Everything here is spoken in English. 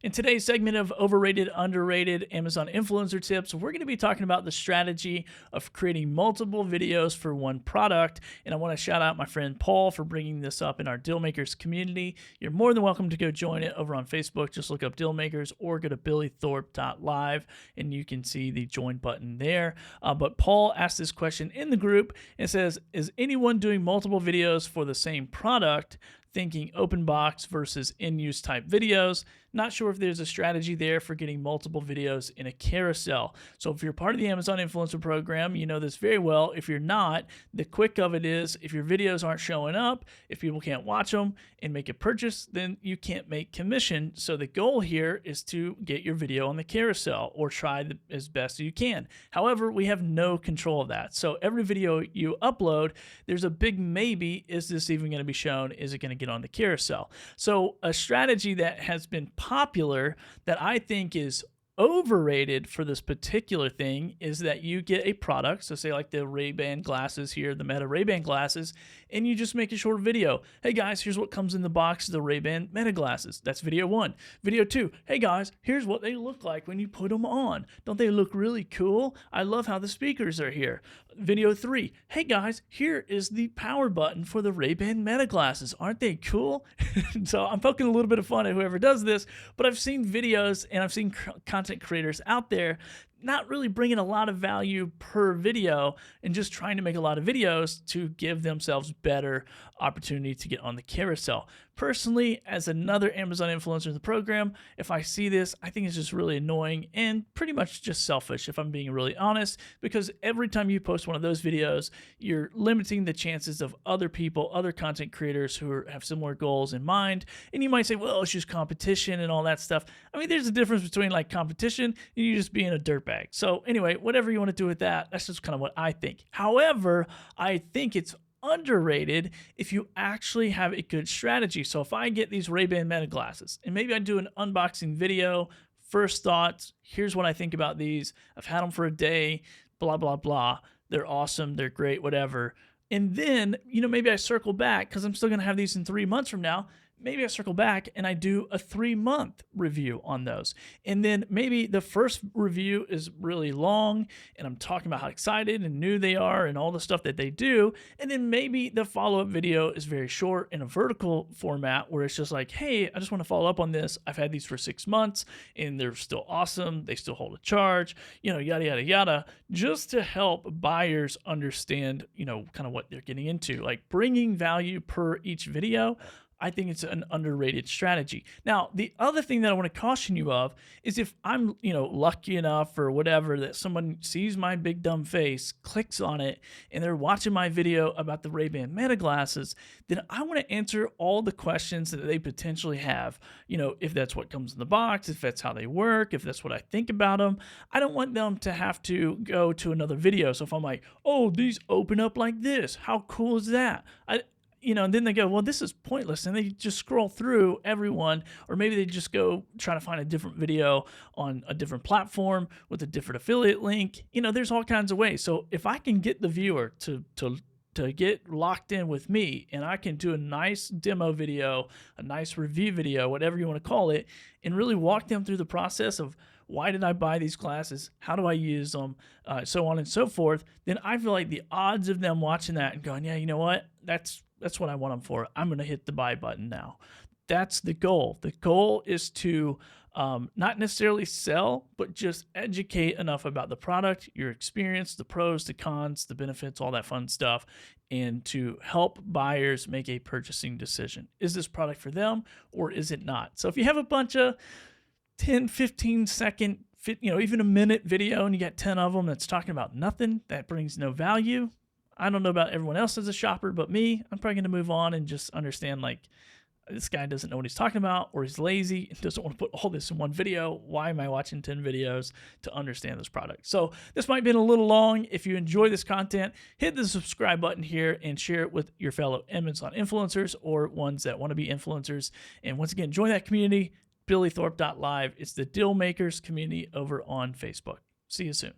In today's segment of Overrated, Underrated Amazon Influencer Tips, we're going to be talking about the strategy of creating multiple videos for one product. And I want to shout out my friend Paul for bringing this up in our Dealmakers community. You're more than welcome to go join it over on Facebook. Just look up Dealmakers or go to billythorpe.live and you can see the join button there. But Paul asked this question in the group and says, is anyone doing multiple videos for the same product? Thinking open box versus in-use type videos. Not sure if there's a strategy there for getting multiple videos in a carousel. So if you're part of the Amazon Influencer Program, you know this very well. If you're not, the quick of it is if your videos aren't showing up, if people can't watch them and make a purchase, then you can't make commission. So the goal here is to get your video on the carousel or try as best you can. However, we have no control of that. So every video you upload, there's a big maybe, is this even going to be shown? Is it going to get on the carousel? So a strategy that has been popular that I think is overrated for this particular thing is that you get a product, so say like the Ray-Ban glasses here, the Meta Ray-Ban glasses, and you just make a short video. Hey guys, here's what comes in the box of the Ray-Ban Meta glasses. That's video 1. Video 2, hey guys, here's what they look like when you put them on. Don't they look really cool? I love how the speakers are here. Video 3, hey guys, here is the power button for the Ray-Ban Meta glasses. Aren't they cool? So I'm poking a little bit of fun at whoever does this, but I've seen videos and I've seen content creators out there not really bringing a lot of value per video and just trying to make a lot of videos to give themselves better opportunity to get on the carousel. Personally, as another Amazon influencer in the program, if I see this, I think it's just really annoying and pretty much just selfish, if I'm being really honest, because every time you post one of those videos, you're limiting the chances of other people, other content creators who have similar goals in mind. And you might say, well, it's just competition and all that stuff. I mean, there's a difference between like competition and you just being a dirtbag. So anyway, whatever you want to do with that, that's just kind of what I think. However, I think it's underrated if you actually have a good strategy. So if I get these Ray-Ban Meta glasses and maybe I do an unboxing video, first thoughts, here's what I think about these. I've had them for a day, blah, blah, blah. They're awesome. They're great, whatever. And then, maybe I circle back because I'm still going to have these in 3 months from now. Maybe I circle back and I do a 3-month review on those. And then maybe the first review is really long and I'm talking about how excited and new they are and all the stuff that they do. And then maybe the follow-up video is very short in a vertical format where it's just like, hey, I just want to follow up on this. I've had these for 6 months and they're still awesome. They still hold a charge, yada, yada, yada, just to help buyers understand, kind of what they're getting into. Like bringing value per each video, I think it's an underrated strategy. Now, the other thing that I want to caution you of is if I'm, lucky enough or whatever that someone sees my big dumb face, clicks on it, and they're watching my video about the Ray-Ban Meta glasses, then I want to answer all the questions that they potentially have. If that's what comes in the box, if that's how they work, if that's what I think about them. I don't want them to have to go to another video. So if I'm like, oh, these open up like this, how cool is that? And then they go, well, this is pointless. And they just scroll through everyone, or maybe they just go try to find a different video on a different platform with a different affiliate link. There's all kinds of ways. So if I can get the viewer to get locked in with me and I can do a nice demo video, a nice review video, whatever you want to call it, and really walk them through the process of why did I buy these glasses? How do I use them? So on and so forth. Then I feel like the odds of them watching that and going, yeah, you know what? That's what I want them for. I'm going to hit the buy button now. That's the goal. The goal is to not necessarily sell, but just educate enough about the product, your experience, the pros, the cons, the benefits, all that fun stuff, and to help buyers make a purchasing decision. Is this product for them or is it not? So if you have a bunch of 10, 15 second, even a minute video and you got 10 of them that's talking about nothing, that brings no value. I don't know about everyone else as a shopper, but me, I'm probably going to move on and just understand like this guy doesn't know what he's talking about, or he's lazy and doesn't want to put all this in one video. Why am I watching 10 videos to understand this product? So this might have been a little long. If you enjoy this content, hit the subscribe button here and share it with your fellow Amazon influencers or ones that want to be influencers. And once again, join that community, billythorpe.live. It's the Deal Makers community over on Facebook. See you soon.